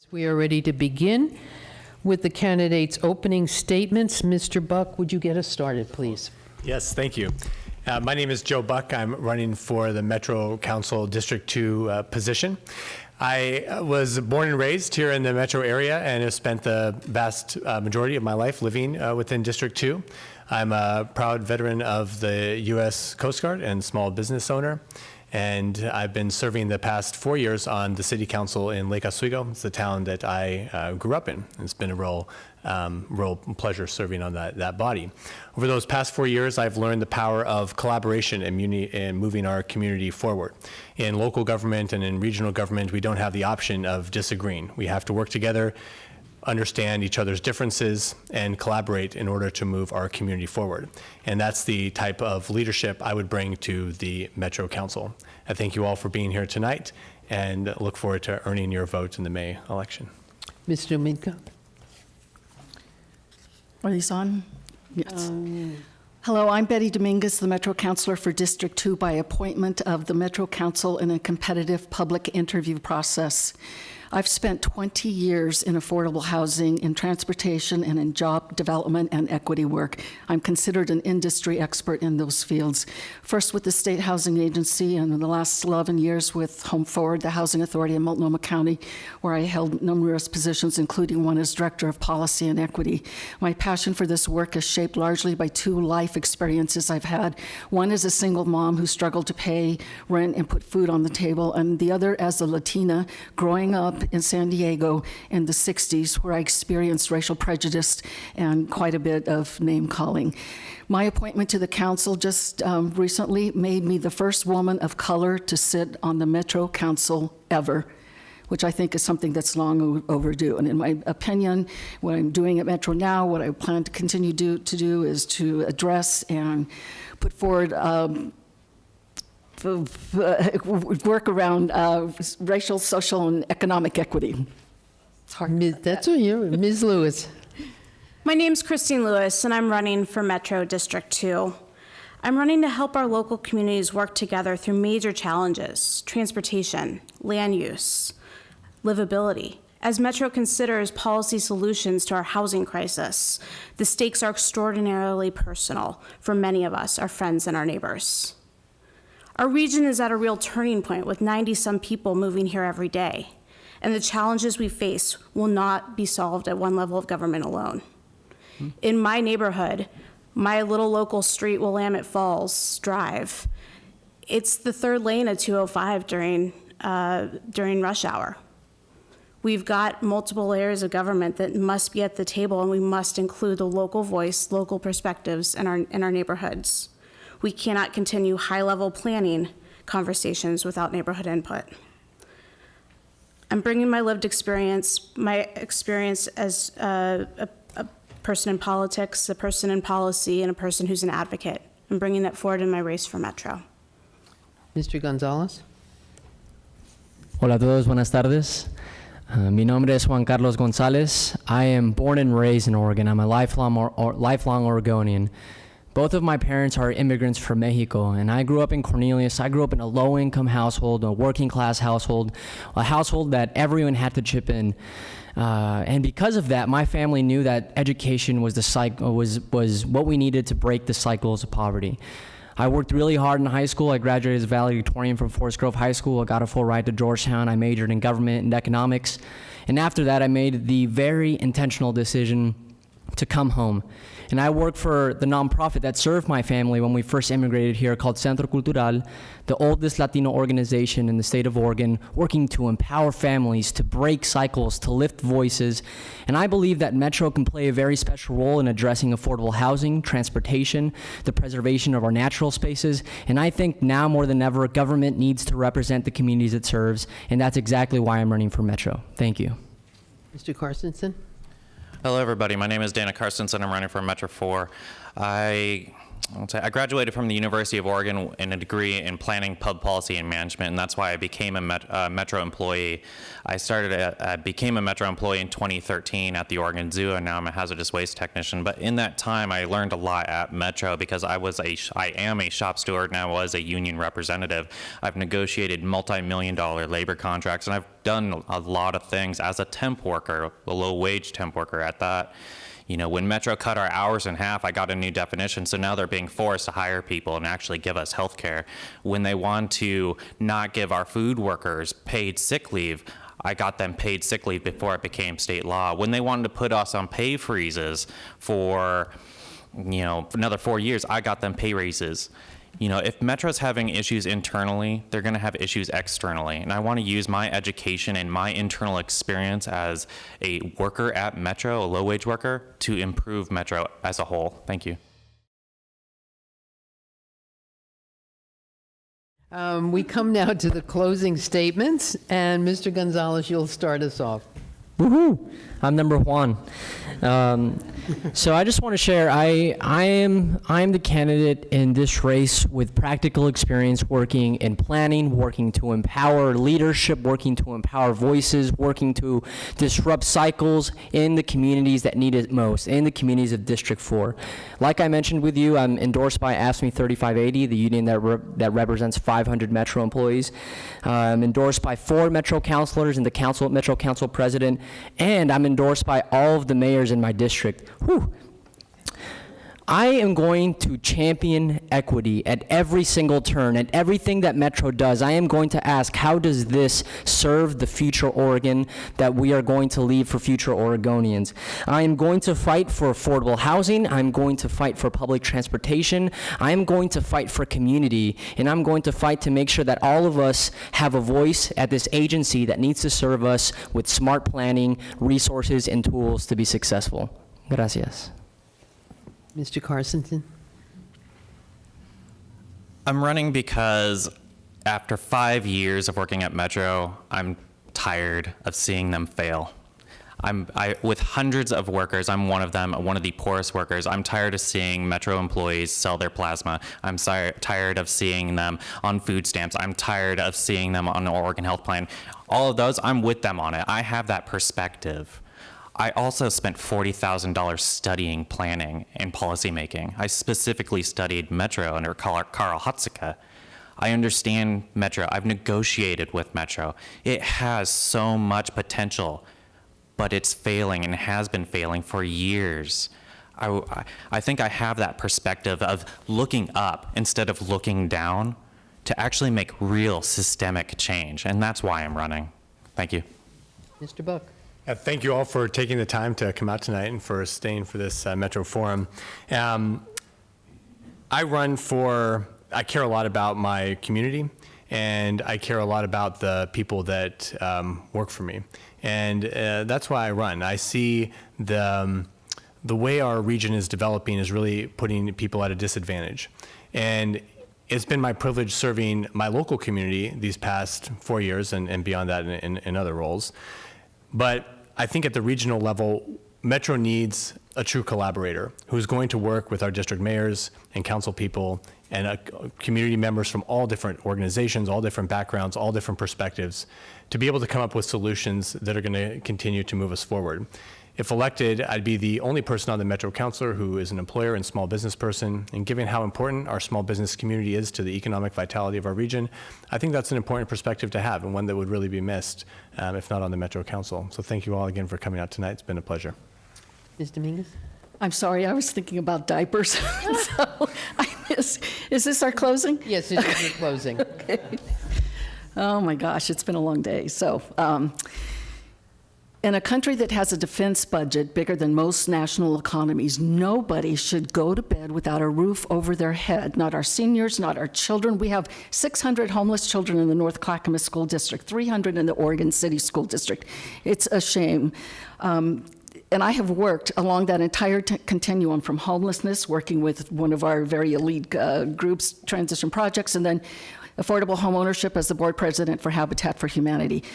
We are ready to begin with the candidates' opening statements. Mr. Buck, would you get us started, please? Yes, thank you. My name is Joe Buck. I'm running for the Metro Council District 2 position. I was born and raised here in the metro area and have spent the vast majority of my life living within District 2. I'm a proud veteran of the U.S. Coast Guard and small business owner. And I've been serving the past 4 years on the city council in Lake Oswego. It's the town that I grew up in. It's been a real pleasure serving on that body. Over those past 4 years, I've learned the power of collaboration and moving our community forward. In local government and in regional government, we don't have the option of disagreeing. We have to work together, understand each other's differences, and collaborate in order to move our community forward. And that's the type of leadership I would bring to the Metro Council. I thank you all for being here tonight and look forward to earning your vote in the May election. Mr. Domingo. Are these on? Yes. Hello, I'm Betty Dominguez, the Metro Councilor for District 2 by appointment of the Metro Council in a competitive public interview process. I've spent 20 years in affordable housing, in transportation, and in job development and equity work. I'm considered an industry expert in those fields. First with the State Housing Agency, and in the last 11 years with Home Forward, the Housing Authority in Multnomah County, where I held numerous positions, including one as Director of Policy and Equity. My passion for this work is shaped largely by two life experiences I've had. One as a single mom who struggled to pay rent and put food on the table, and the other as a Latina growing up in San Diego in the 60s, where I experienced racial prejudice and quite a bit of name-calling. My appointment to the council just recently made me the first woman of color to sit on the Metro Council ever, which I think is something that's long overdue. And in my opinion, what I'm doing at Metro now, what I plan to continue to do is to address and put forward work around racial, social, and economic equity. It's hard. That's what you're, Ms. Lewis. My name's Christine Lewis, and I'm running for Metro District 2. I'm running to help our local communities work together through major challenges: transportation, land use, livability. As Metro considers policy solutions to our housing crisis, the stakes are extraordinarily personal for many of us, our friends and our neighbors. Our region is at a real turning point with 90-some people moving here every day, and the challenges we face will not be solved at one level of government alone. In my neighborhood, my little local street, Willamette Falls Drive, it's the third lane of 205 during rush hour. We've got multiple layers of government that must be at the table, and we must include the local voice, local perspectives in our neighborhoods. We cannot continue high-level planning conversations without neighborhood input. I'm bringing my lived experience, my experience as a person in politics, a person in policy, and a person who's an advocate. I'm bringing that forward in my race for Metro. Mr. Gonzalez. Hola a todos, buenas tardes. Mi nombre es Juan Carlos González. I am born and raised in Oregon. I'm a lifelong Oregonian. Both of my parents are immigrants from Mexico, and I grew up in Cornelius. I grew up in a low-income household, a working-class household, a household that everyone had to chip in. And because of that, my family knew that education was was what we needed to break the cycles of poverty. I worked really hard in high school. I graduated as a valedictorian from Forest Grove High School. I got a full ride to Georgetown. I majored in government and economics. And after that, I made the very intentional decision to come home. And I worked for the nonprofit that served my family when we first immigrated here, called Centro Cultural, the oldest Latino organization in the state of Oregon, working to empower families, to break cycles, to lift voices. And I believe that Metro can play a very special role in addressing affordable housing, transportation, the preservation of our natural spaces. And I think now more than ever, government needs to represent the communities it serves. And that's exactly why I'm running for Metro. Thank you. Mr. Carstensen. Hello, everybody. My name is Dana Carstensen. I'm running for Metro 4. I I graduated from the University of Oregon in a degree in planning, pub policy, and management, and that's why I became a Metro employee. I became a Metro employee in 2013 at the Oregon Zoo, and now I'm a hazardous waste technician. But in that time, I learned a lot at Metro because I am a shop steward and I was a union representative. I've negotiated multi-million-dollar labor contracts, and I've done a lot of things as a temp worker, a low-wage temp worker at that. You know, when Metro cut our hours in half, I got a new definition, so now they're being forced to hire people and actually give us health care. When they want to not give our food workers paid sick leave, I got them paid sick leave before it became state law. When they wanted to put us on pay freezes for, another 4 years, I got them pay raises. If Metro's having issues internally, they're going to have issues externally. And I want to use my education and my internal experience as a worker at Metro, a low-wage worker, to improve Metro as a whole. Thank you. We come now to the closing statements, and Mr. Gonzalez, you'll start us off. Woohoo! I'm number one. So I just want to share, I am the candidate in this race with practical experience working in planning, working to empower leadership, working to empower voices, working to disrupt cycles in the communities that need it most, in the communities of District 4. Like I mentioned with you, I'm endorsed by AFSCME 3580, the union that represents 500 Metro employees. I'm endorsed by 4 Metro councilors and the Metro Council president, and I'm endorsed by all of the mayors in my district. Whew. I am going to champion equity at every single turn, at everything that Metro does. I am going to ask, how does this serve the future Oregon that we are going to leave for future Oregonians? I am going to fight for affordable housing. I'm going to fight for public transportation. I am going to fight for community, and I'm going to fight to make sure that all of us have a voice at this agency that needs to serve us with smart planning, resources, and tools to be successful. Gracias. Mr. Carsonton? I'm running because after 5 years of working at Metro, I'm tired of seeing them fail. With hundreds of workers, I'm one of them, one of the poorest workers. I'm tired of seeing Metro employees sell their plasma. I'm tired of seeing them on food stamps. I'm tired of seeing them on an Oregon Health Plan. All of those, I'm with them on it. I have that perspective. I also spent $40,000 studying planning and policymaking. I specifically studied Metro under Carl Hutzika. I understand Metro. I've negotiated with Metro. It has so much potential, but it's failing and has been failing for years. I think I have that perspective of looking up instead of looking down to actually make real systemic change, and that's why I'm running. Thank you. Mr. Buck? Thank you all for taking the time to come out tonight and for staying for this Metro Forum. I care a lot about my community, and I care a lot about the people that work for me. And that's why I run. I see the way our region is developing is really putting people at a disadvantage. And it's been my privilege serving my local community these past 4 years and beyond that in other roles. But I think at the regional level, Metro needs a true collaborator who's going to work with our district mayors and council people and community members from all different organizations, all different backgrounds, all different perspectives, to be able to come up with solutions that are going to continue to move us forward. If elected, I'd be the only person on the Metro Councilor who is an employer and small business person, and given how important our small business community is to the economic vitality of our region, I think that's an important perspective to have and one that would really be missed if not on the Metro Council. So thank you all again for coming out tonight. It's been a pleasure. Ms. Dominguez? I'm sorry, I was thinking about diapers. So is this our closing? Yes, it is your closing. Okay. Oh my gosh, it's been a long day. So, in a country that has a defense budget bigger than most national economies, nobody should go to bed without a roof over their head. Not our seniors, not our children. We have 600 homeless children in the North Clackamas School District, 300 in the Oregon City School District. It's a shame. And I have worked along that entire continuum from homelessness, working with one of our very elite groups, Transition Projects, and then affordable home ownership as the board president for Habitat for Humanity.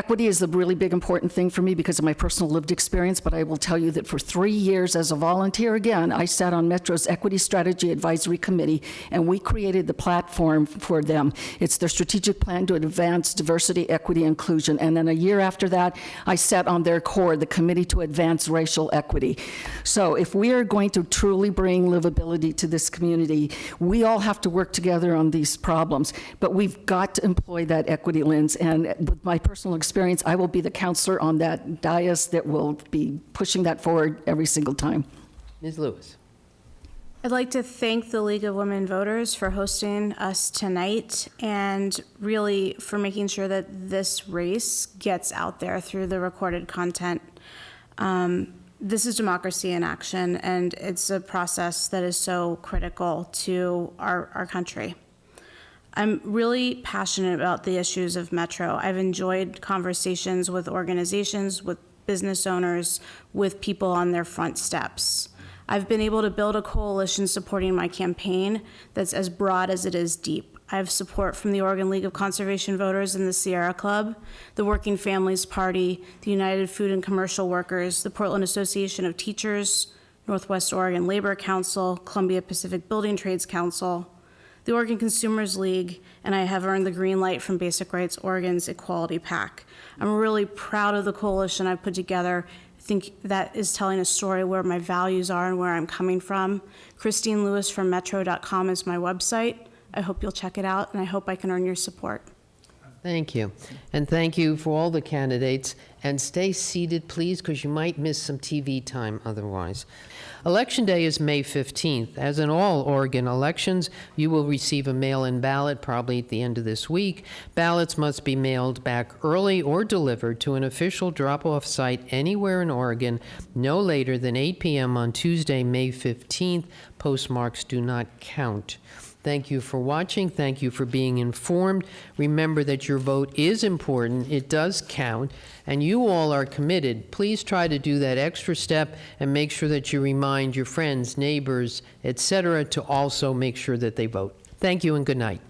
Equity is a really big, important thing for me because of my personal lived experience, but I will tell you that for 3 years as a volunteer, again, I sat on Metro's Equity Strategy Advisory Committee, and we created the platform for them. It's their strategic plan to advance diversity, equity, inclusion. And then a year after that, I sat on their core, the Committee to Advance Racial Equity. So if we are going to truly bring livability to this community, we all have to work together on these problems, but we've got to employ that equity lens. And with my personal experience, I will be the counselor on that dais that will be pushing that forward every single time. Ms. Lewis. I'd like to thank the League of Women Voters for hosting us tonight and really for making sure that this race gets out there through the recorded content. This is democracy in action, and it's a process that is so critical to our country. I'm really passionate about the issues of Metro. I've enjoyed conversations with organizations, with business owners, with people on their front steps. I've been able to build a coalition supporting my campaign that's as broad as it is deep. I have support from the Oregon League of Conservation Voters and the Sierra Club, the Working Families Party, the United Food and Commercial Workers, the Portland Association of Teachers, Northwest Oregon Labor Council, Columbia Pacific Building Trades Council, the Oregon Consumers League, and I have earned the green light from Basic Rights Oregon's Equality PAC. I'm really proud of the coalition I've put together. I think that is telling a story where my values are and where I'm coming from. Christine Lewis from metro.com is my website. I hope you'll check it out, and I hope I can earn your support. Thank you. And thank you for all the candidates. And stay seated, please, because you might miss some TV time otherwise. Election Day is May 15th. As in all Oregon elections, you will receive a mail-in ballot probably at the end of this week. Ballots must be mailed back early or delivered to an official drop-off site anywhere in Oregon no later than 8 p.m. on Tuesday, May 15th. Postmarks do not count. Thank you for watching. Thank you for being informed. Remember that your vote is important. It does count. And you all are committed. Please try to do that extra step and make sure that you remind your friends, neighbors, etc., to also make sure that they vote. Thank you and good night.